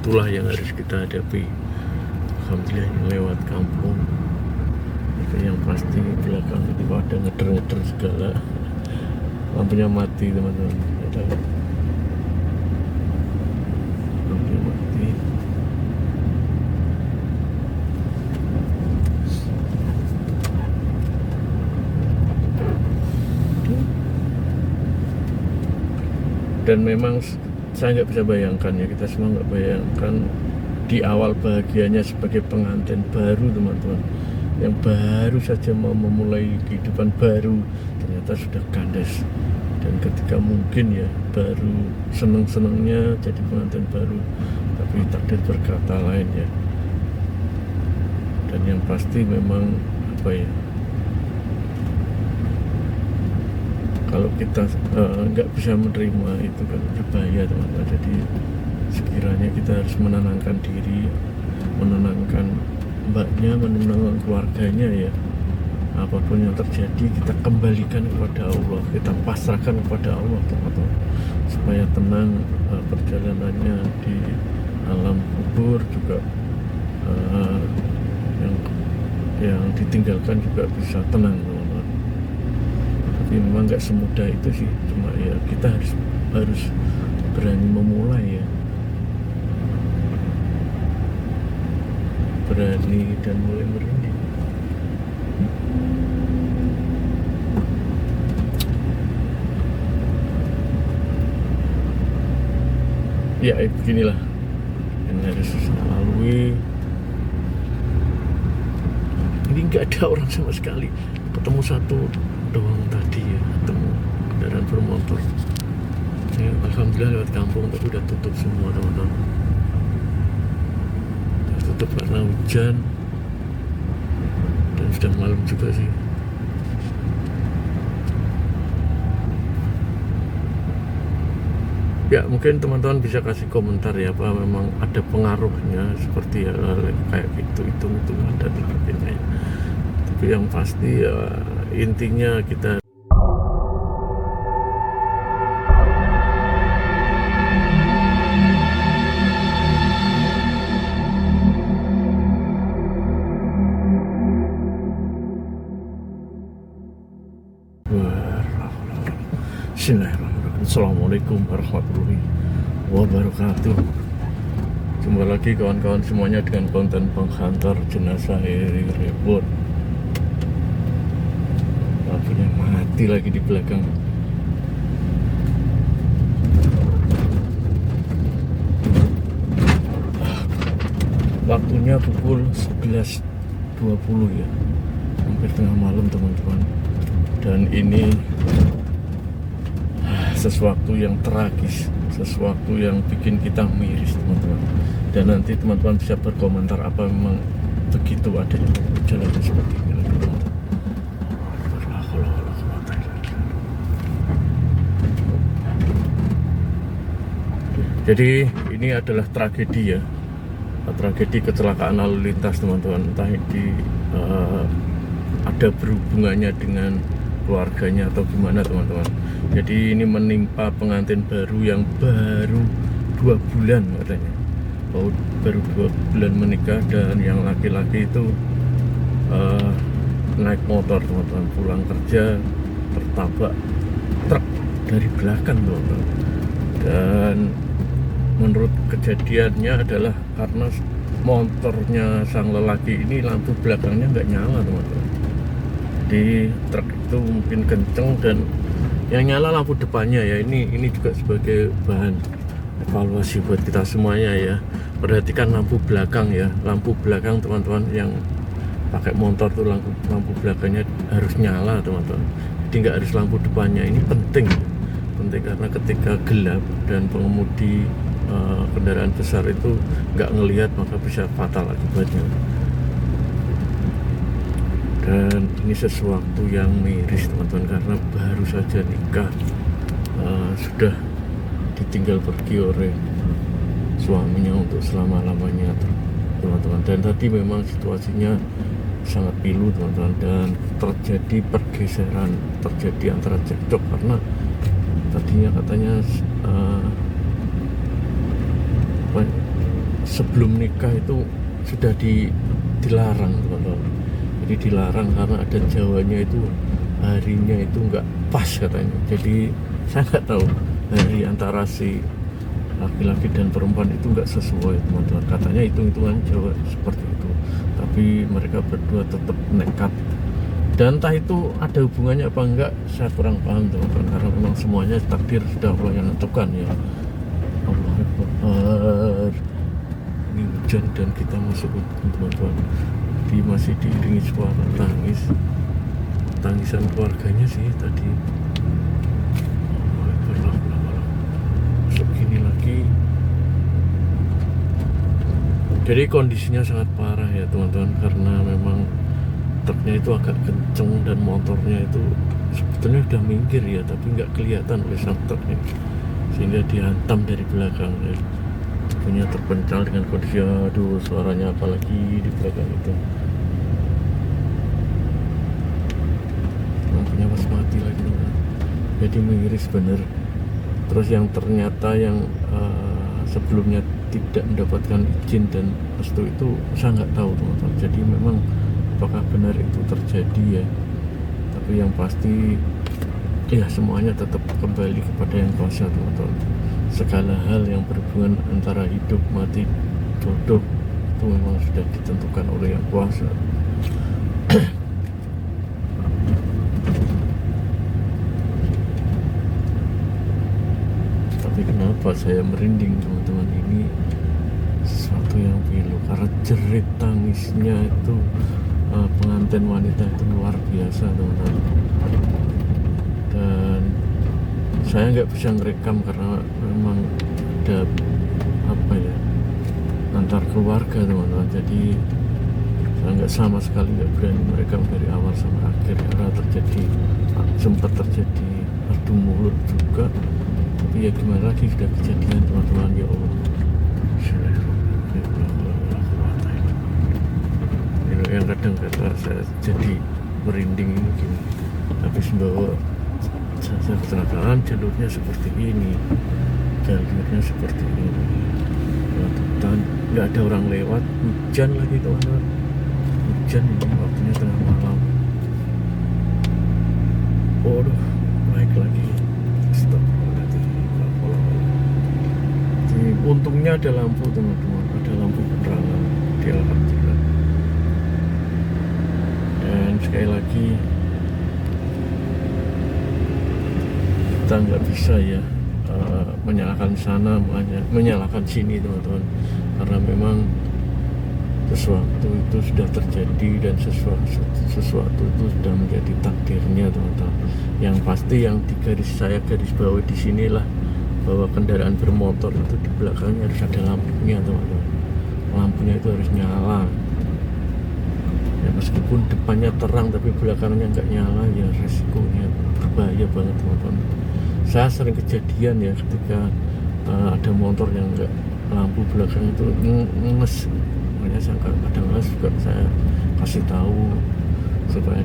itulah yang harus kita hadapi. Alhamdulillah ini lewat kampung. Itu yang pasti belakang itu ada ngeder-ngeder segala. Lampunya mati teman-teman. Ada lampunya mati. Dan memang saya nggak bisa bayangkan ya, kita semua nggak bayangkan di awal bahagianya sebagai pengantin baru teman-teman, yang baru saja mau memulai kehidupan baru, ternyata sudah kandas. Dan ketika mungkin ya baru seneng-senengnya jadi pengantin baru, tapi takdir berkata lain ya. Dan yang pasti memang apa ya, kalau kita nggak bisa menerima itu kan berbahaya teman-teman. Jadi sekiranya kita harus menenangkan diri, menenangkan mbaknya, menenangkan keluarganya ya. Apapun yang terjadi kita kembalikan kepada Allah, kita pasrahkan kepada Allah teman-teman, supaya tenang perjalanannya di alam kubur juga, yang ditinggalkan juga bisa tenang teman-teman. Tapi memang nggak semudah itu sih, cuma ya kita harus berani memulai ya, berani dan mulai merinding. Ya beginilah yang harus saya lalui. Ini nggak ada orang sama sekali, ketemu satu doang tadi ya, ketemu kendaraan bermotor ya. Alhamdulillah lewat kampung, tapi udah tutup semua teman-teman, udah tutup karena hujan dan sudah malam juga sih. Ya mungkin teman-teman bisa kasih komentar ya, apa memang ada pengaruhnya seperti hal kayak gitu, hitung-hitungan dan sebagainya. Tapi yang pasti ya intinya kita Bismillahirrahmanirrahim. Assalamualaikum warahmatullahi wabarakatuh. Jumpa lagi kawan-kawan semuanya dengan konten penghantar jenazah Heri Repot. Lampunya mati lagi di belakang. Waktunya pukul 11.20 ya, hampir tengah malam teman-teman. Dan ini sesuatu yang tragis, sesuatu yang bikin kita miris teman-teman. Dan nanti teman-teman bisa berkomentar apa memang begitu adanya jalan seperti ini teman-teman. Jadi ini adalah tragedi ya, tragedi kecelakaan lalu lintas teman-teman. Entah ini ada berhubungannya dengan keluarganya atau gimana teman-teman. Jadi ini menimpa pengantin baru yang baru 2 bulan katanya. Baru 2 bulan menikah, dan yang laki-laki itu naik motor teman-teman, pulang kerja tertabak truk dari belakang teman-teman. Dan menurut kejadiannya adalah karena motornya sang lelaki ini lampu belakangnya nggak nyala teman-teman. Jadi truk itu mungkin kenceng dan yang nyala lampu depannya ya. Ini juga sebagai bahan evaluasi buat kita semuanya ya. Perhatikan lampu belakang ya, lampu belakang teman-teman yang pakai motor tuh lampu belakangnya harus nyala teman-teman. Jadi nggak harus lampu depannya. Ini penting karena ketika gelap dan pengemudi kendaraan besar itu nggak ngelihat, maka bisa fatal akibatnya. Dan ini sesuatu yang miris teman-teman, karena baru saja nikah, sudah ditinggal pergi oleh suaminya untuk selama-lamanya teman-teman. Dan tadi memang situasinya sangat pilu teman-teman, dan terjadi pergeseran, terjadi antara cekcok karena tadinya katanya sebelum nikah itu sudah dilarang teman-teman. Jadi dilarang karena ada Jawanya itu harinya itu nggak pas katanya. Jadi saya nggak tahu hari antara si laki-laki dan perempuan itu nggak sesuai teman-teman. Katanya hitung-hitungan Jawa seperti itu, tapi mereka berdua tetap nekat. Dan entah itu ada hubungannya apa enggak, saya kurang paham teman-teman, karena memang semuanya takdir sudah Allah yang menentukan ya. Allah Akbar. Ini hujan dan kita masuk hujan teman-teman. Masih diiringi suara tangisan keluarganya sih tadi. Masuk gini lagi. Jadi kondisinya sangat parah ya teman-teman, karena memang truknya itu agak kenceng dan motornya itu sebetulnya udah minggir ya, tapi nggak kelihatan oleh sang truknya, sehingga dihantam dari belakang ya. Punya terpencal dengan kondisi, aduh suaranya apalagi di belakang itu. Lampunya pas mati lagi teman. Jadi mengiris bener. Terus yang ternyata yang sebelumnya tidak mendapatkan izin dan restu itu saya nggak tahu teman-teman. Jadi memang apakah benar itu terjadi ya, tapi yang pasti ya semuanya tetap kembali kepada yang kuasa teman-teman. Segala hal yang berhubungan antara hidup mati jodoh itu memang sudah ditentukan oleh yang kuasa. Tapi kenapa saya merinding teman-teman, ini sesuatu yang pilu karena jerit tangisnya itu pengantin wanita itu luar biasa teman-teman. Dan saya nggak bisa ngerekam karena memang ada apa ya, antar keluarga teman-teman. Jadi saya nggak sama sekali nggak berani merekam dari awal sampai akhir karena sempat terjadi adu mulut juga. Tapi ya gimana lagi, sudah kejadian teman-teman, ya Allah. Ini yang kadang kata saya jadi merinding ini gini. Habis bawa saya kecelakaan, jalurnya seperti ini, hutan, nggak ada orang lewat, hujan lagi teman-teman. Hujan ini waktunya tengah malam. Waduh, naik lagi. Untungnya ada lampu teman-teman, ada lampu penerangan di alhamdulillah. Dan sekali lagi kita nggak bisa ya menyalahkan sana, menyalahkan sini teman-teman, karena memang sesuatu itu sudah terjadi dan sesuatu itu sudah menjadi takdirnya teman-teman. Yang pasti yang saya garis bawahi di sinilah bahwa kendaraan bermotor itu di belakangnya harus ada lampunya teman-teman. Lampunya itu harus nyala ya, meskipun depannya terang tapi belakangnya nggak nyala ya resikonya berbahaya banget teman-teman. Saya sering kejadian ya ketika ada motor yang nggak, lampu belakang itu nges, makanya saya kadang juga saya kasih tahu supaya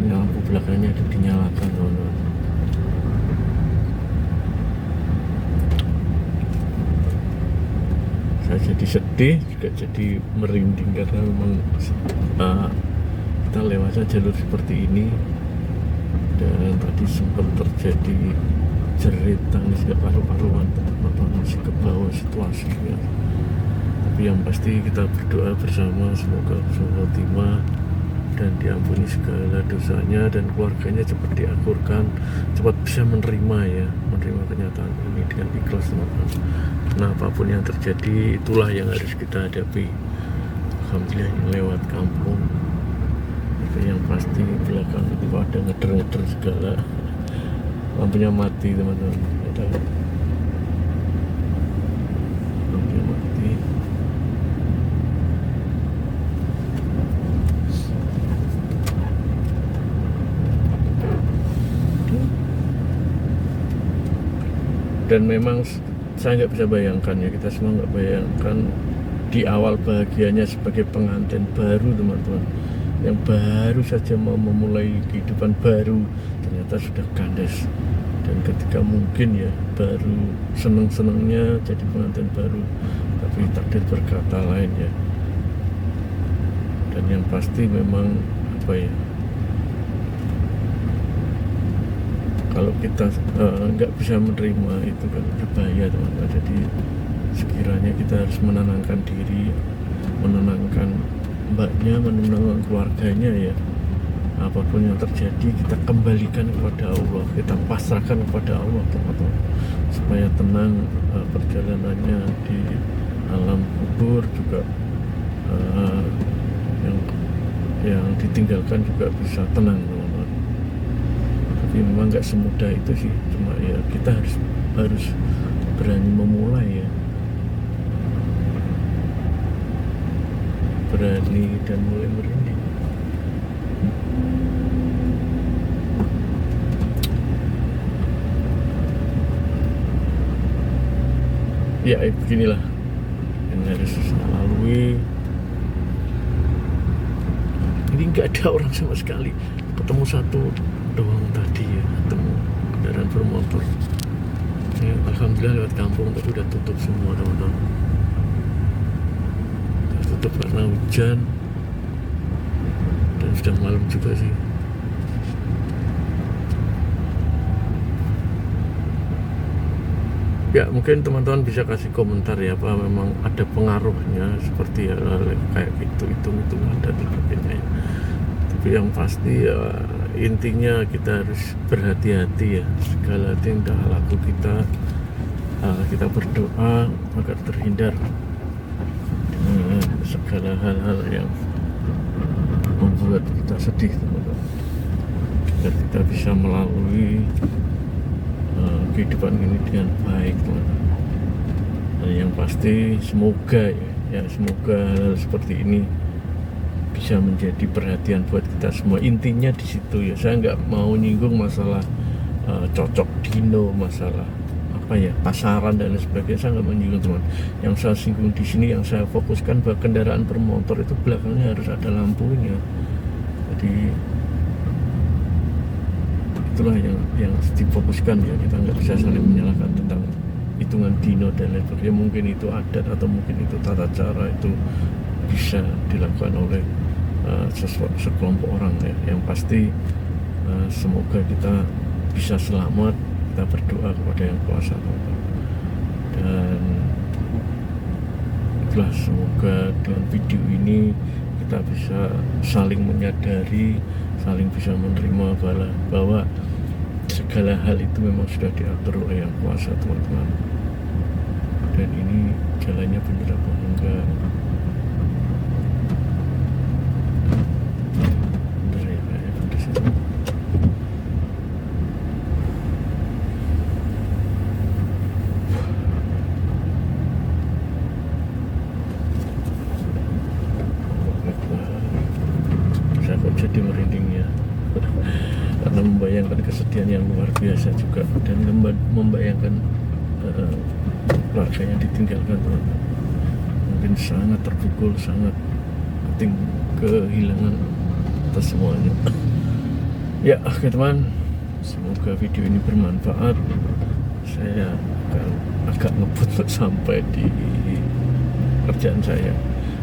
lampu belakangnya itu dinyalakan teman-teman. Saya jadi sedih juga jadi merinding karena memang kita lewatnya jalur seperti ini. Dan tadi sempat terjadi jerit tangis gak karu-karuan teman-teman, masih ke bawah situasinya. Tapi yang pasti kita berdoa bersama semoga husnul khotimah dan diampuni segala dosanya dan keluarganya cepat diakurkan, cepat bisa menerima kenyataan ini dengan ikhlas teman-teman. Nah apapun yang terjadi itulah yang harus kita hadapi. Alhamdulillah yang lewat kampung. Tapi yang pasti belakang itu ada ngeder-ngeder segala. Lampunya mati teman-teman. Lampunya mati. Dan memang saya nggak bisa bayangkan ya, kita semua nggak bayangkan di awal bahagianya sebagai pengantin baru teman-teman, yang baru saja mau memulai kehidupan baru, ternyata sudah kandas. Dan ketika mungkin ya baru seneng-senengnya jadi pengantin baru, tapi takdir berkata lain ya. Dan yang pasti memang apa ya, kalau kita nggak bisa menerima itu kan berbahaya teman-teman. Jadi sekiranya kita harus menenangkan diri, menenangkan mbaknya, menenangkan keluarganya ya. Apapun yang terjadi kita kembalikan kepada Allah, kita pasrahkan kepada Allah teman-teman, supaya tenang perjalanannya di alam kubur juga, yang ditinggalkan juga bisa tenang teman-teman. Tapi memang nggak semudah itu sih, cuma ya kita harus berani memulai ya, berani dan mulai merinding. Ya beginilah yang harus saya lalui. Ini nggak ada orang sama sekali, ketemu satu doang tadi ya, ketemu kendaraan bermotor ya, alhamdulillah lewat kampung, tapi udah tutup semua teman-teman, udah tutup karena hujan dan sudah malam juga sih. Ya mungkin teman-teman bisa kasih komentar ya, apa memang ada pengaruhnya seperti hal kayak gitu, hitung-hitungan dan sebagainya ya. Tapi yang pasti ya, intinya kita harus berhati-hati ya, segala tingkah laku kita berdoa agar terhindar dengan segala hal-hal yang membuat kita sedih teman-teman, agar kita bisa melalui kehidupan ini dengan baik teman-teman. Dan yang pasti semoga semoga hal seperti ini bisa menjadi perhatian buat kita semua. Intinya di situ ya, saya nggak mau nyinggung masalah cocok dino, masalah apa ya, pasaran dan lain sebagainya, saya nggak mau nyinggung teman. Yang saya singgung di sini, yang saya fokuskan bahwa kendaraan bermotor itu belakangnya harus ada lampunya. Jadi itulah yang difokuskan ya, kita nggak bisa saling menyalahkan tentang hitungan dino dan lain sebagainya. Mungkin itu adat atau mungkin itu tata cara, itu bisa dilakukan oleh sekelompok orang ya. Yang pasti semoga kita bisa selamat, kita berdoa kepada yang kuasa dan itulah, semoga dengan video ini kita bisa saling menyadari, saling bisa menerima bahwa segala hal itu memang sudah diatur oleh yang kuasa teman-teman. Dan ini jalannya benar apa enggak, benar ya kayaknya di situ. Saya kok jadi merinding ya, karena membayangkan kesedihan yang luar biasa juga, dan membayangkan keluarga yang ditinggalkan teman-teman. Mungkin sangat terpukul, sangat kehilangan atas semuanya. Ya oke teman, semoga video ini bermanfaat. Saya akan agak ngebut sampai di kerjaan saya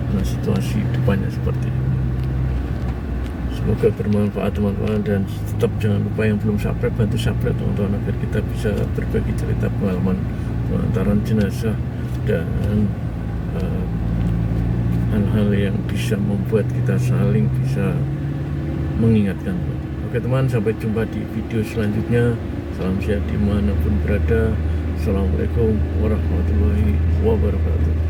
karena situasi depannya seperti ini. Semoga bermanfaat teman-teman, dan tetap jangan lupa yang belum subscribe, bantu subscribe teman-teman, agar kita bisa berbagi cerita pengalaman pengantaran jenazah dan hal-hal yang bisa membuat kita saling bisa mengingatkan. Oke teman, sampai jumpa di video selanjutnya. Salam sehat dimanapun berada. Assalamualaikum warahmatullahi wabarakatuh.